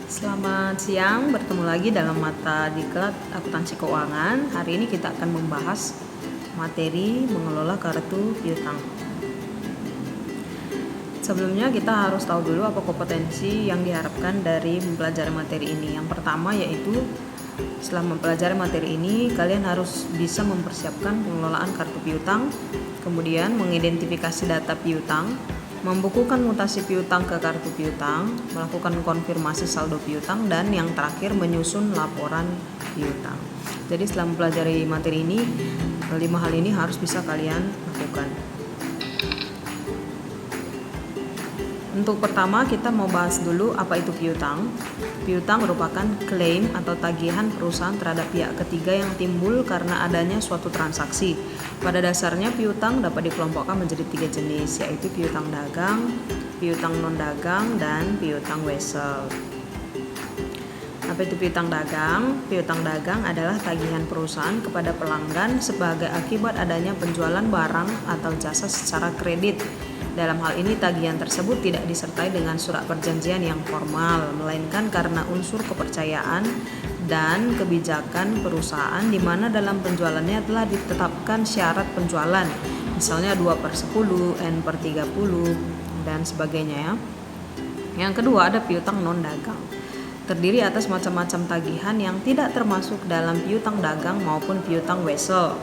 Selamat siang, bertemu lagi dalam mata diklat akuntansi keuangan. Hari ini kita akan membahas materi mengelola kartu piutang. Sebelumnya kita harus tahu dulu apa kompetensi yang diharapkan dari mempelajari materi ini. Yang pertama yaitu setelah mempelajari materi ini, kalian harus bisa mempersiapkan pengelolaan kartu piutang, kemudian mengidentifikasi data piutang, membukukan mutasi piutang ke kartu piutang, melakukan konfirmasi saldo piutang, dan yang terakhir menyusun laporan piutang. Jadi setelah mempelajari materi ini, 5 hal ini harus bisa kalian lakukan. Untuk pertama kita mau bahas dulu apa itu piutang. Piutang merupakan klaim atau tagihan perusahaan terhadap pihak ketiga yang timbul karena adanya suatu transaksi. Pada dasarnya piutang dapat dikelompokkan menjadi 3 jenis, yaitu piutang dagang, piutang non-dagang, dan piutang wesel. Apa itu piutang dagang? Piutang dagang adalah tagihan perusahaan kepada pelanggan sebagai akibat adanya penjualan barang atau jasa secara kredit. Dalam hal ini tagihan tersebut tidak disertai dengan surat perjanjian yang formal, melainkan karena unsur kepercayaan dan kebijakan perusahaan di mana dalam penjualannya telah ditetapkan syarat penjualan, misalnya 2/10, N/30, dan sebagainya ya. Yang kedua ada piutang non-dagang. Terdiri atas macam-macam tagihan yang tidak termasuk dalam piutang dagang maupun piutang wesel.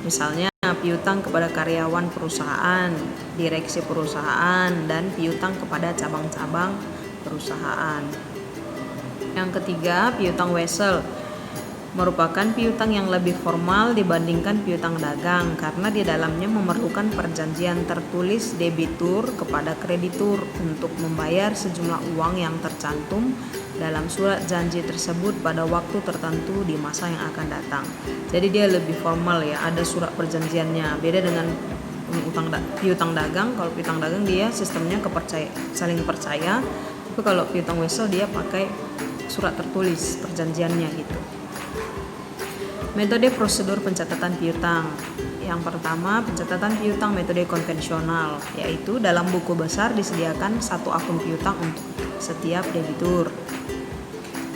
Misalnya piutang kepada karyawan perusahaan, direksi perusahaan, dan piutang kepada cabang-cabang perusahaan. Yang ketiga, piutang wesel merupakan piutang yang lebih formal dibandingkan piutang dagang karena di dalamnya memerlukan perjanjian tertulis debitur kepada kreditur untuk membayar sejumlah uang yang tercantum dalam surat janji tersebut pada waktu tertentu di masa yang akan datang. Jadi dia lebih formal ya, ada surat perjanjiannya. Beda dengan piutang dagang. Kalau piutang dagang dia sistemnya saling percaya, tapi kalau piutang wesel dia pakai surat tertulis perjanjiannya gitu. Metode prosedur pencatatan piutang. Yang pertama, pencatatan piutang metode konvensional, yaitu dalam buku besar disediakan satu akun piutang untuk setiap debitur.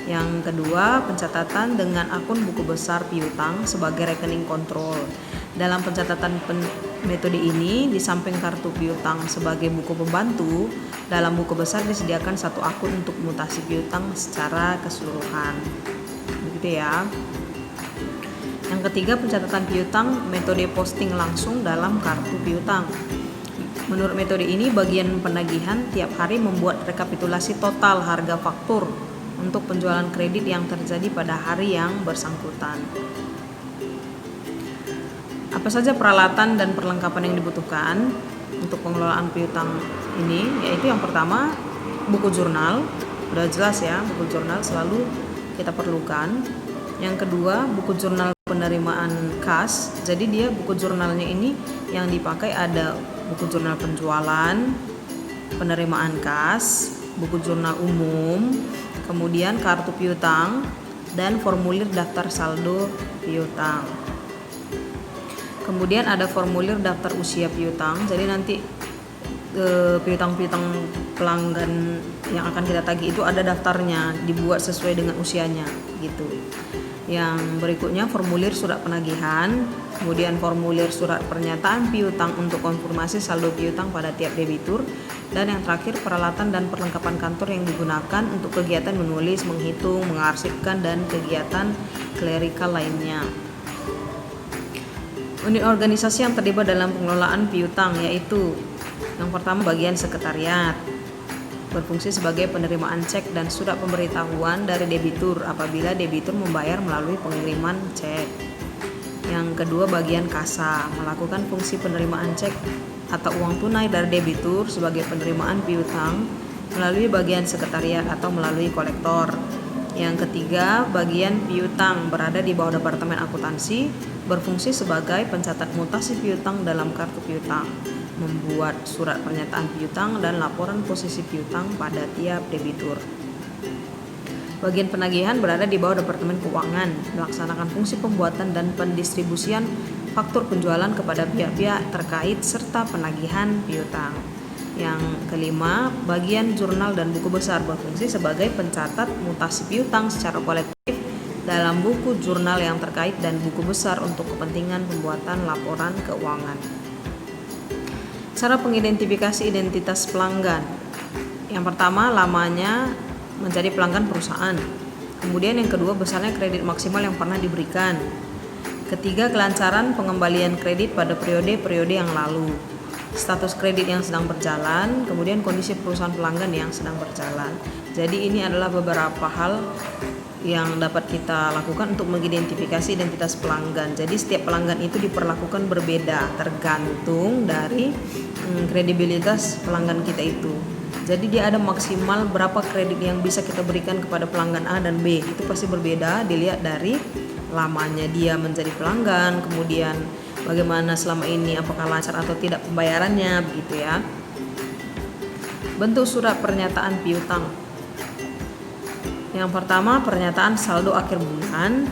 Yang kedua, pencatatan dengan akun buku besar piutang sebagai rekening kontrol. Dalam pencatatan metode ini, di samping kartu piutang sebagai buku pembantu, dalam buku besar disediakan satu akun untuk mutasi piutang secara keseluruhan. Begitu ya. Yang ketiga, pencatatan piutang metode posting langsung dalam kartu piutang. Menurut metode ini, bagian penagihan tiap hari membuat rekapitulasi total harga faktur untuk penjualan kredit yang terjadi pada hari yang bersangkutan. Apa saja peralatan dan perlengkapan yang dibutuhkan untuk pengelolaan piutang ini? Yaitu yang pertama, buku jurnal. Udah jelas ya, buku jurnal selalu kita perlukan. Yang kedua, buku jurnal penerimaan kas. Jadi dia buku jurnalnya ini yang dipakai ada buku jurnal penjualan, penerimaan kas, buku jurnal umum, kemudian kartu piutang, dan formulir daftar saldo piutang. Kemudian ada formulir daftar usia piutang. Jadi nanti piutang-piutang pelanggan yang akan kita tagih itu ada daftarnya, dibuat sesuai dengan usianya gitu. Yang berikutnya formulir surat penagihan, kemudian formulir surat pernyataan piutang untuk konfirmasi saldo piutang pada tiap debitur, dan yang terakhir peralatan dan perlengkapan kantor yang digunakan untuk kegiatan menulis, menghitung, mengarsipkan, dan kegiatan klerikal lainnya. Unit organisasi yang terlibat dalam pengelolaan piutang yaitu yang pertama bagian sekretariat, berfungsi sebagai penerimaan cek dan surat pemberitahuan dari debitur apabila debitur membayar melalui pengiriman cek. Yang kedua bagian kasa, melakukan fungsi penerimaan cek atau uang tunai dari debitur sebagai penerimaan piutang melalui bagian sekretariat atau melalui kolektor. Yang ketiga bagian piutang, berada di bawah departemen akuntansi, berfungsi sebagai pencatat mutasi piutang dalam kartu piutang, membuat surat pernyataan piutang dan laporan posisi piutang pada tiap debitur. Bagian penagihan berada di bawah Departemen Keuangan, melaksanakan fungsi pembuatan dan pendistribusian faktur penjualan kepada pihak-pihak terkait serta penagihan piutang. Yang kelima, bagian jurnal dan buku besar berfungsi sebagai pencatat mutasi piutang secara kolektif dalam buku jurnal yang terkait dan buku besar untuk kepentingan pembuatan laporan keuangan. Cara pengidentifikasi identitas pelanggan. Yang pertama, lamanya menjadi pelanggan perusahaan. Kemudian yang kedua, besarnya kredit maksimal yang pernah diberikan. Ketiga, kelancaran pengembalian kredit pada periode-periode yang lalu. Status kredit yang sedang berjalan, kemudian kondisi perusahaan pelanggan yang sedang berjalan. Jadi ini adalah beberapa hal yang dapat kita lakukan untuk mengidentifikasi identitas pelanggan. Jadi setiap pelanggan itu diperlakukan berbeda tergantung dari kredibilitas pelanggan kita itu. Jadi dia ada maksimal berapa kredit yang bisa kita berikan kepada pelanggan A dan B. Itu pasti berbeda dilihat dari lamanya dia menjadi pelanggan, kemudian bagaimana selama ini, apakah lancar atau tidak pembayarannya, begitu ya. Bentuk surat pernyataan piutang. Yang pertama, pernyataan saldo akhir bulan.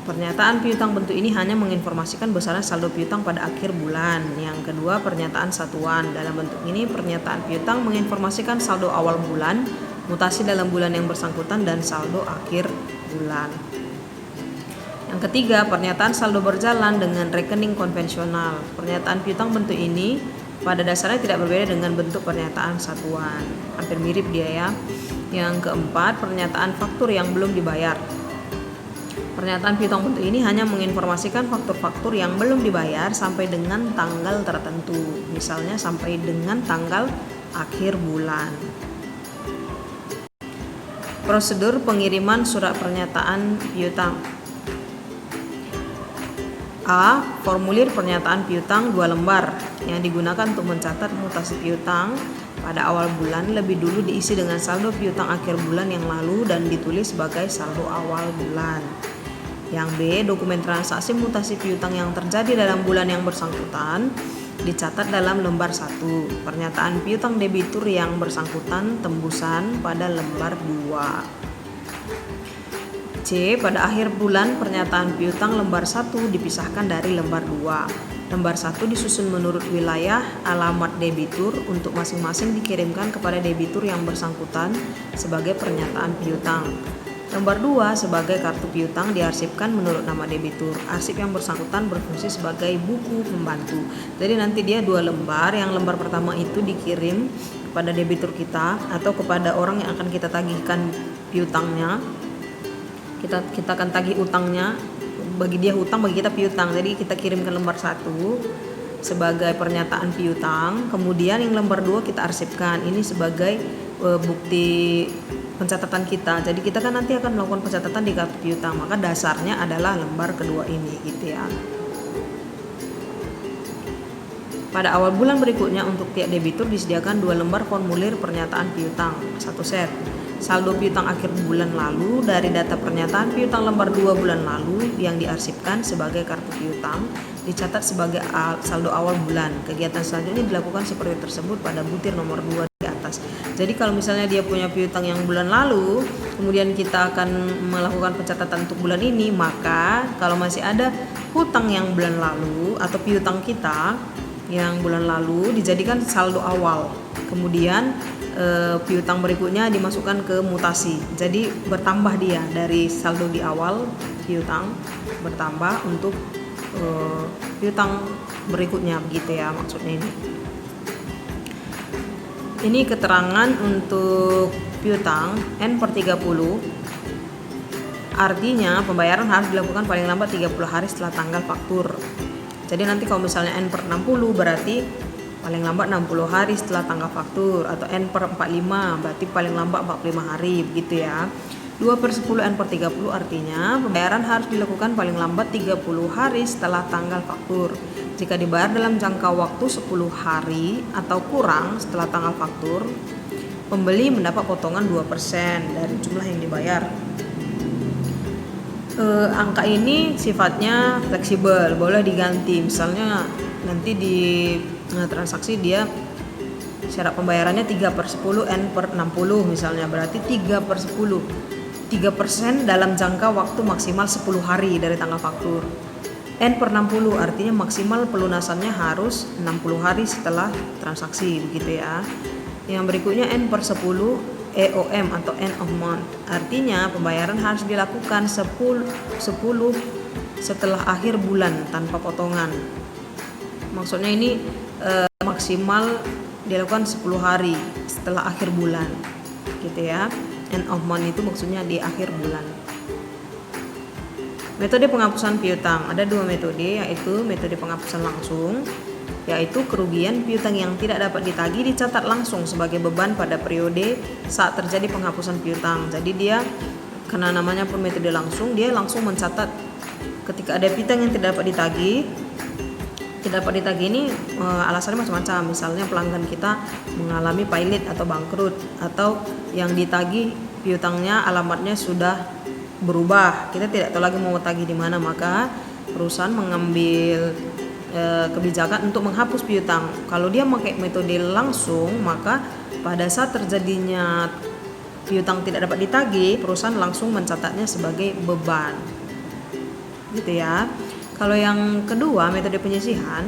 Pernyataan piutang bentuk ini hanya menginformasikan besaran saldo piutang pada akhir bulan. Yang kedua, pernyataan satuan. Dalam bentuk ini, pernyataan piutang menginformasikan saldo awal bulan, mutasi dalam bulan yang bersangkutan, dan saldo akhir bulan. Yang ketiga, pernyataan saldo berjalan dengan rekening konvensional. Pernyataan piutang bentuk ini pada dasarnya tidak berbeda dengan bentuk pernyataan satuan. Hampir mirip dia ya. Yang keempat, pernyataan faktur yang belum dibayar. Pernyataan piutang bentuk ini hanya menginformasikan faktur-faktur yang belum dibayar sampai dengan tanggal tertentu. Misalnya sampai dengan tanggal akhir bulan. Prosedur pengiriman surat pernyataan piutang. A. Formulir pernyataan piutang 2 lembar yang digunakan untuk mencatat mutasi piutang pada awal bulan lebih dulu diisi dengan saldo piutang akhir bulan yang lalu dan ditulis sebagai saldo awal bulan. Yang B. Dokumen transaksi mutasi piutang yang terjadi dalam bulan yang bersangkutan dicatat dalam lembar 1. Pernyataan piutang debitur yang bersangkutan tembusan pada lembar 2. C. Pada akhir bulan pernyataan piutang lembar 1 dipisahkan dari lembar 2. Lembar 1 disusun menurut wilayah alamat debitur untuk masing-masing dikirimkan kepada debitur yang bersangkutan sebagai pernyataan piutang. Lembar 2 sebagai kartu piutang diarsipkan menurut nama debitur. Arsip yang bersangkutan berfungsi sebagai buku pembantu. Jadi nanti dia 2 lembar, yang lembar pertama itu dikirim kepada debitur kita atau kepada orang yang akan kita tagihkan piutangnya. Kita akan tagih utangnya, bagi dia hutang, bagi kita piutang. Jadi kita kirimkan lembar 1 sebagai pernyataan piutang, kemudian yang lembar 2 kita arsipkan. Ini sebagai bukti pencatatan kita. Jadi kita kan nanti akan melakukan pencatatan di kartu piutang, maka dasarnya adalah lembar kedua ini, gitu ya. Pada awal bulan berikutnya untuk tiap debitur disediakan 2 lembar formulir pernyataan piutang, 1 set. Saldo piutang akhir bulan lalu dari data pernyataan piutang lembar 2 bulan lalu yang diarsipkan sebagai kartu piutang dicatat sebagai saldo awal bulan. Kegiatan selanjutnya dilakukan seperti tersebut pada butir nomor 2 di atas. Jadi kalau misalnya dia punya piutang yang bulan lalu, kemudian kita akan melakukan pencatatan untuk bulan ini, maka kalau masih ada hutang yang bulan lalu atau piutang kita yang bulan lalu dijadikan saldo awal. Kemudian piutang berikutnya dimasukkan ke mutasi. Jadi bertambah dia dari saldo di awal piutang bertambah untuk piutang berikutnya, begitu ya maksudnya ini. Ini keterangan untuk piutang N/30. Artinya pembayaran harus dilakukan paling lambat 30 hari setelah tanggal faktur. Jadi nanti kalau misalnya N/60 berarti paling lambat 60 hari setelah tanggal faktur, atau N/45 berarti paling lambat 45 hari, begitu ya. 2/10 N/30 artinya pembayaran harus dilakukan paling lambat 30 hari setelah tanggal faktur. Jika dibayar dalam jangka waktu 10 hari atau kurang setelah tanggal faktur, pembeli mendapat potongan 2% dari jumlah yang dibayar. Angka ini sifatnya fleksibel, boleh diganti. Misalnya nanti di transaksi dia syarat pembayarannya 3/10 N/60 misalnya, berarti 3% dalam jangka waktu maksimal 10 hari dari tanggal faktur. N/60, artinya maksimal pelunasannya harus 60 hari setelah transaksi, begitu ya. Yang berikutnya N/10 EOM atau end of month, artinya pembayaran harus dilakukan 10 setelah akhir bulan tanpa potongan. Maksudnya ini maksimal dilakukan 10 hari setelah akhir bulan, gitu ya. End of month itu maksudnya di akhir bulan. Metode penghapusan piutang, ada 2 metode, yaitu metode penghapusan langsung, yaitu kerugian piutang yang tidak dapat ditagih dicatat langsung sebagai beban pada periode saat terjadi penghapusan piutang. Jadi dia, karena namanya pun metode langsung, dia langsung mencatat ketika ada piutang yang tidak dapat ditagih. Tidak dapat ditagih ini alasannya macam-macam. Misalnya pelanggan kita mengalami pailit atau bangkrut, atau yang ditagih piutangnya alamatnya sudah berubah, kita tidak tahu lagi mau tagih di mana, maka perusahaan mengambil kebijakan untuk menghapus piutang. Kalau dia pakai metode langsung, maka pada saat terjadinya piutang tidak dapat ditagih, perusahaan langsung mencatatnya sebagai beban, gitu ya. Kalau yang kedua, metode penyisihan,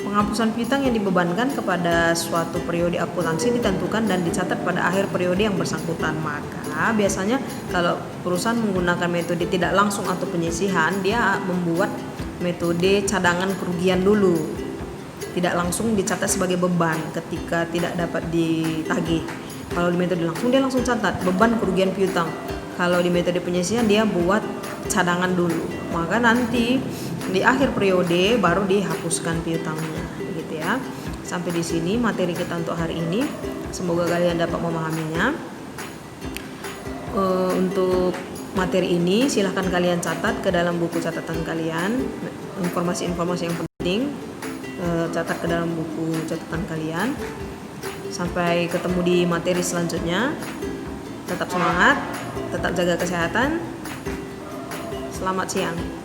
penghapusan piutang yang dibebankan kepada suatu periode akuntansi ditentukan dan dicatat pada akhir periode yang bersangkutan. Maka biasanya kalau perusahaan menggunakan metode tidak langsung atau penyisihan, dia membuat metode cadangan kerugian dulu. Tidak langsung dicatat sebagai beban ketika tidak dapat ditagih. Kalau di metode langsung dia langsung catat beban kerugian piutang. Kalau di metode penyisihan dia buat cadangan dulu. Maka nanti di akhir periode baru dihapuskan piutangnya, gitu ya. Sampai di sini materi kita untuk hari ini. Semoga kalian dapat memahaminya. Untuk materi ini silahkan kalian catat ke dalam buku catatan kalian, informasi-informasi yang penting catat ke dalam buku catatan kalian. Sampai ketemu di materi selanjutnya. Tetap semangat, tetap jaga kesehatan. Selamat siang.